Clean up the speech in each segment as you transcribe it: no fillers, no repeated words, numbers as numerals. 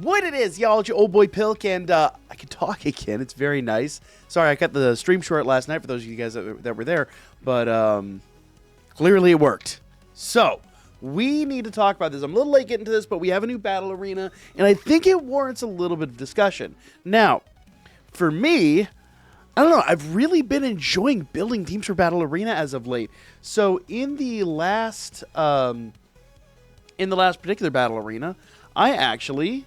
What it is, y'all, it's your old boy Pilk, and I can talk again. It's very nice. Sorry, I cut the stream short last night for those of you guys that were there, but clearly it worked. So, we need to talk about this. I'm a little late getting to this, but we have a new battle arena, and I think it warrants a little bit of discussion. Now, for me, I don't know, I've really been enjoying building teams for Battle Arena as of late. So, in the last particular Battle Arena, I actually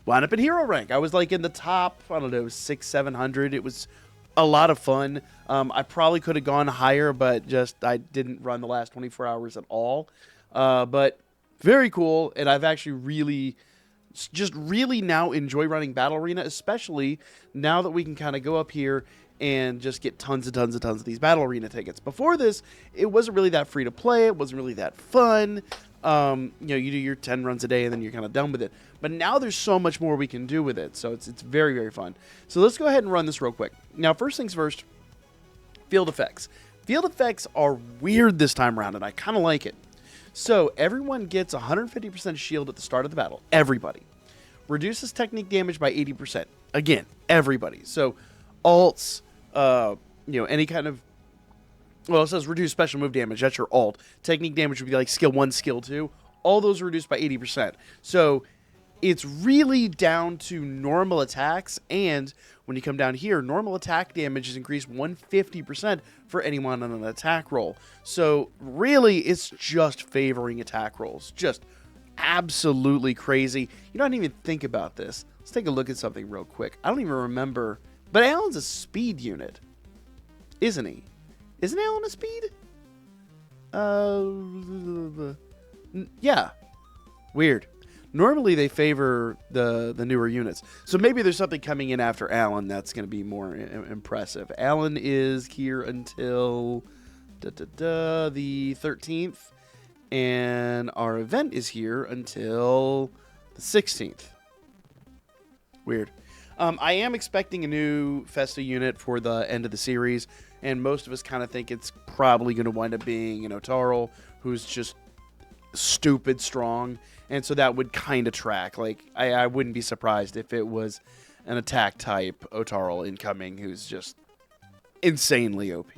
wound up in hero rank. I was like in the top, I don't know, 600-700. It was a lot of fun. I probably could have gone higher, but just I didn't run the last 24 hours at all. But very cool, and I've actually really now enjoy running Battle Arena, especially now that we can kind of go up here and just get tons of these Battle Arena tickets. Before this, it wasn't really that free to play. It wasn't really that fun. You do your 10 runs a day and then you're kind of done with it. But now there's so much more we can do with it. So it's very, very fun. So let's go ahead and run this real quick. Now, first things first, field effects. Field effects are weird this time around, and I kind of like it. So everyone gets 150% shield at the start of the battle. Everybody. Reduces technique damage by 80%. Again, everybody. So alts, any kind of... Well, it says reduce special move damage. That's your alt. Technique damage would be like skill 1, skill 2. All those are reduced by 80%. So it's really down to normal attacks. And when you come down here, normal attack damage is increased 150% for anyone on an attack roll. So really, it's just favoring attack rolls. Just absolutely crazy. You don't even think about this. Let's take a look at something real quick. I don't even remember. But Allen's a speed unit, isn't he? Isn't Allen a speed? Yeah. Weird. Normally they favor the newer units. So maybe there's something coming in after Allen that's going to be more impressive. Allen is here until the 13th. And our event is here until the 16th. Weird. I am expecting a new Festa unit for the end of the series. And most of us kind of think it's probably going to wind up being an Otarl who's just stupid strong. And so that would kind of track. Like, I wouldn't be surprised if it was an attack type Otarl incoming who's just insanely OP.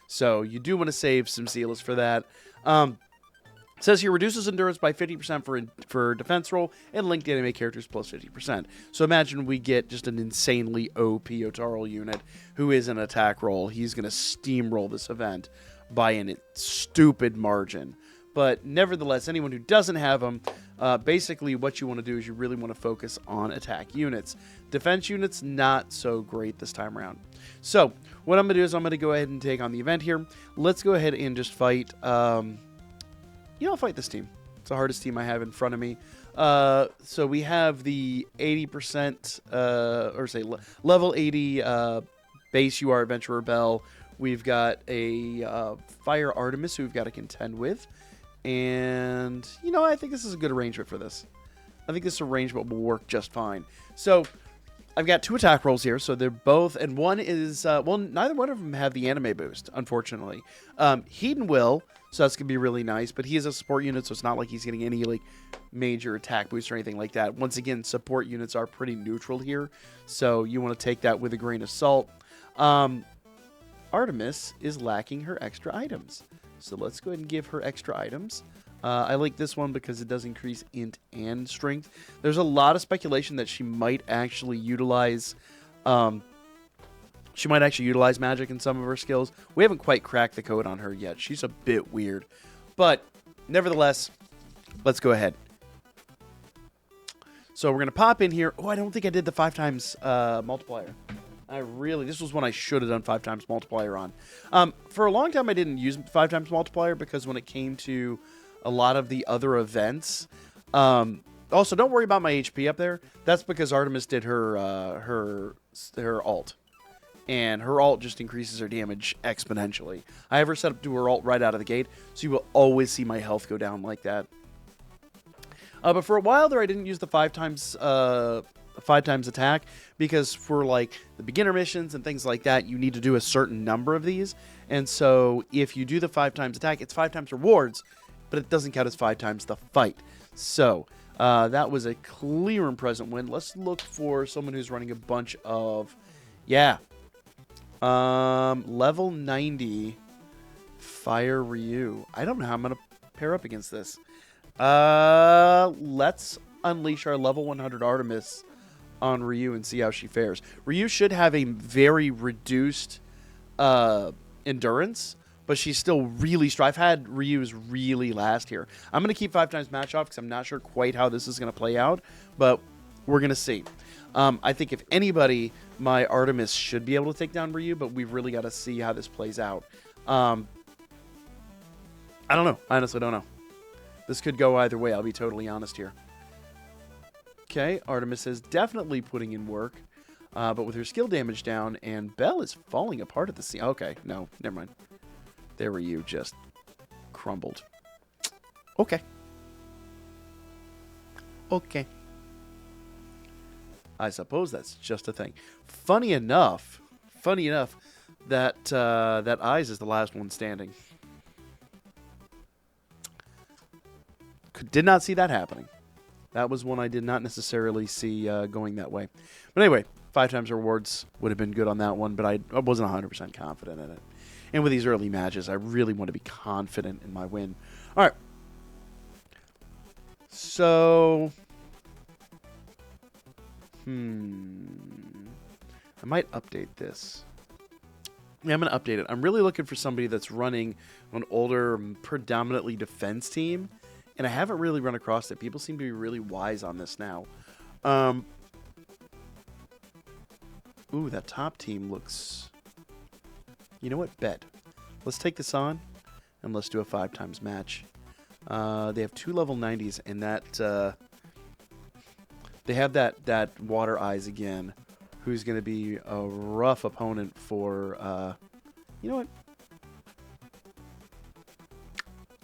So you do want to save some seals for that. It says here, reduces endurance by 50% for defense roll, and linked anime characters plus 50%. So imagine we get just an insanely OP Otarl unit who is an attack roll. He's going to steamroll this event by a stupid margin. But nevertheless, anyone who doesn't have them, basically what you want to do is you really want to focus on attack units. Defense units, not so great this time around. So what I'm going to do is I'm going to go ahead and take on the event here. Let's go ahead and just fight... I'll fight this team. It's the hardest team I have in front of me. So we have the 80%, level 80 base UR Adventurer Bell. We've got a Fire Artemis who we've got to contend with. And, I think this is a good arrangement for this. I think this arrangement will work just fine. So I've got 2 attack rolls here. So they're both, and one is, neither one of them have the anime boost, unfortunately. Hedon will. So that's going to be really nice, but he is a support unit, so it's not like he's getting any major attack boost or anything like that. Once again, support units are pretty neutral here, so you want to take that with a grain of salt. Artemis is lacking her extra items, so let's go ahead and give her extra items. I like this one because it does increase int and strength. There's a lot of speculation that she might actually utilize... magic in some of her skills. We haven't quite cracked the code on her yet. She's a bit weird. But, nevertheless, let's go ahead. So we're going to pop in here. Oh, I don't think I did the 5 times multiplier. This was one I should have done 5 times multiplier on. For a long time, I didn't use 5 times multiplier because when it came to a lot of the other events... also, don't worry about my HP up there. That's because Artemis did her alt. And her alt just increases her damage exponentially. I have her set up to her alt right out of the gate, so you will always see my health go down like that. But for a while there, I didn't use the 5 times attack, because for the beginner missions and things like that, you need to do a certain number of these. And so if you do the 5 times attack, it's 5 times rewards, but it doesn't count as 5 times the fight. So That was a clear and present win. Let's look for someone who's running a bunch of... Yeah. Level 90 Fire Ryu. I don't know how I'm going to pair up against this. Let's unleash our level 100 Artemis on Ryu and see how she fares. Ryu should have a very reduced endurance, but she's still really strong. I've had Ryu's really last here. I'm going to keep 5 times match off because I'm not sure quite how this is going to play out, but we're going to see. I think if anybody, my Artemis should be able to take down Ryu, but we've really got to see how this plays out. I don't know. I honestly don't know. This could go either way. I'll be totally honest here. Okay, Artemis is definitely putting in work, but with her skill damage down, and Belle is falling apart at the scene. Okay, no, never mind. There Ryu just crumbled. Okay. Okay. I suppose that's just a thing. Funny enough, that that Eyes is the last one standing. Did not see that happening. That was one I did not necessarily see going that way. But anyway, 5 times rewards would have been good on that one, but I wasn't 100% confident in it. And with these early matches, I really want to be confident in my win. All right. So... I might update this. Yeah, I'm going to update it. I'm really looking for somebody that's running an older, predominantly defense team, and I haven't really run across it. People seem to be really wise on this now. Ooh, that top team looks... You know what? Bet. Let's take this on, and let's do a 5 times match. They have 2 level 90s, and that... They have that Water Eyes again, who's going to be a rough opponent for... you know what?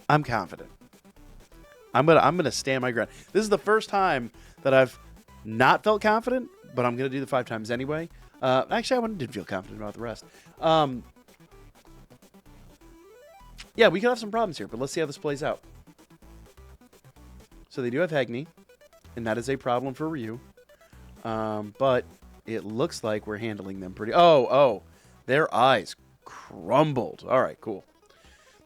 I'm confident. I'm gonna stand my ground. This is the first time that I've not felt confident, but I'm gonna do the 5 times anyway. Actually, I did feel confident about the rest. Yeah, we could have some problems here, but let's see how this plays out. So they do have Hegni, and that is a problem for Ryu. But it looks like we're handling them pretty... Oh, their eyes crumbled. All right, cool.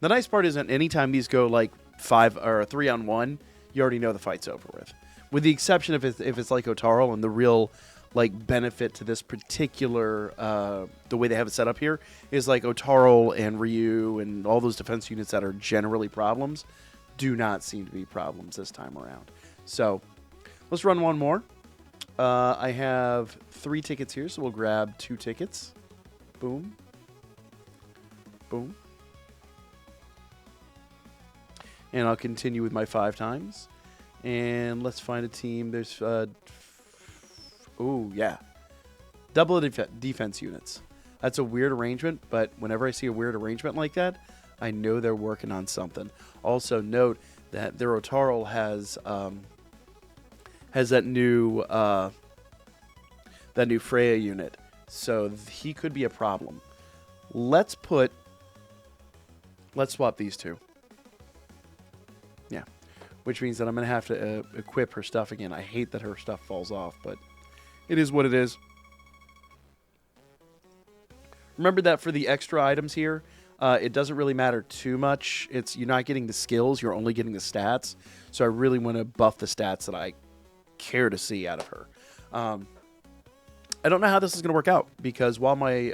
The nice part is that anytime these go like 5 or 3-on-1, you already know the fight's over with. With the exception if it's like Otaro, and the real like benefit to this particular the way they have it set up here is like Otaro and Ryu and all those defense units that are generally problems do not seem to be problems this time around. So let's run one more. I have 3 tickets here, so we'll grab 2 tickets. Boom. Boom. And I'll continue with my 5 times. And let's find a team. There's, oh, yeah. Double defense units. That's a weird arrangement, but whenever I see a weird arrangement like that, I know they're working on something. Also note that their Otaro has that new Freya unit. So he could be a problem. Let's swap these 2. Yeah. Which means that I'm going to have to equip her stuff again. I hate that her stuff falls off, but it is what it is. Remember that for the extra items here, it doesn't really matter too much. You're not getting the skills, you're only getting the stats. So I really want to buff the stats that I care to see out of her. I don't know how this is going to work out, because while my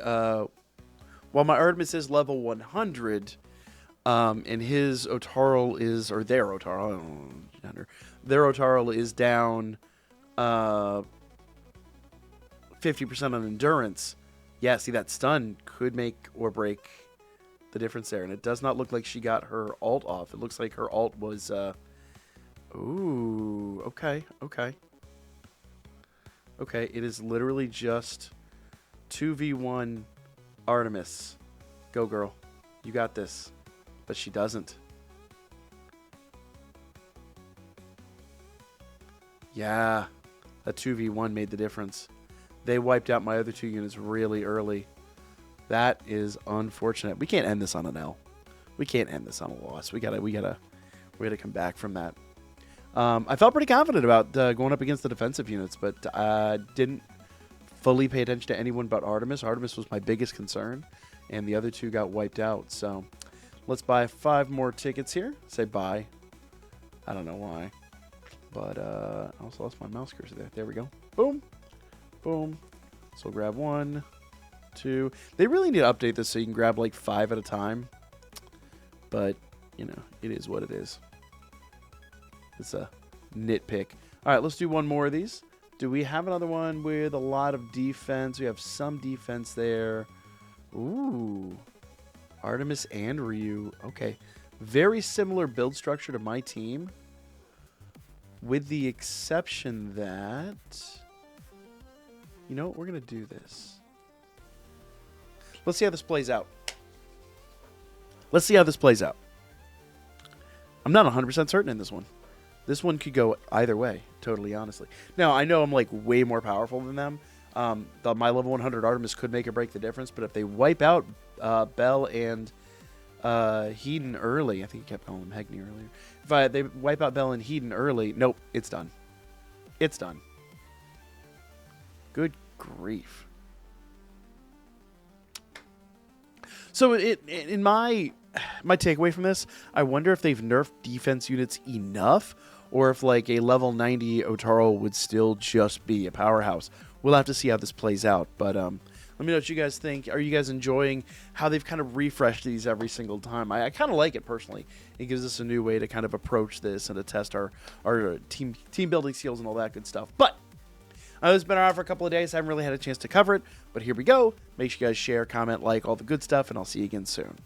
Artemis is level 100... and his Otaro is, or their Otaro, I don't know, their Otaro is down 50% on endurance. Yeah, see, that stun could make or break the difference there. And it does not look like she got her ult off. It looks like her ult was, ooh, okay. Okay, it is literally just 2v1 Artemis. Go, girl. You got this. But she doesn't. Yeah, that 2v1 made the difference. They wiped out my other 2 units really early. That is unfortunate. We can't end this on an L. We can't end this on a loss. We gotta come back from that. I felt pretty confident about going up against the defensive units, but didn't fully pay attention to anyone but Artemis. Artemis was my biggest concern, and the other two got wiped out. So let's buy 5 more tickets here. Say bye. I don't know why, but I also lost my mouse cursor there. There we go. Boom. Boom. So we'll grab 1, 2. They really need to update this so you can grab like 5 at a time. But, you know, it is what it is. It's a nitpick. All right, let's do one more of these. Do we have another one with a lot of defense? We have some defense there. Ooh. Artemis and Ryu. Okay. Very similar build structure to my team. With the exception that... You know what? We're going to do this. Let's see how this plays out. Let's see how this plays out. I'm not 100% certain in this one. This one could go either way, totally honestly. Now, I know I'm like way more powerful than them. My level 100 Artemis could make or break the difference, but if they wipe out Bell and Hedon early, I think you kept calling him Hegney earlier. If they wipe out Bell and Hedon early, nope, it's done. It's done. Good grief. So in my takeaway from this, I wonder if they've nerfed defense units enough, or if like a level 90 Otaro would still just be a powerhouse. We'll have to see how this plays out. But let me know what you guys think. Are you guys enjoying how they've kind of refreshed these every single time? I kind of like it personally. It gives us a new way to kind of approach this and to test our team building skills and all that good stuff. But it's been around for a couple of days. I haven't really had a chance to cover it. But here we go. Make sure you guys share, comment, like, all the good stuff, and I'll see you again soon.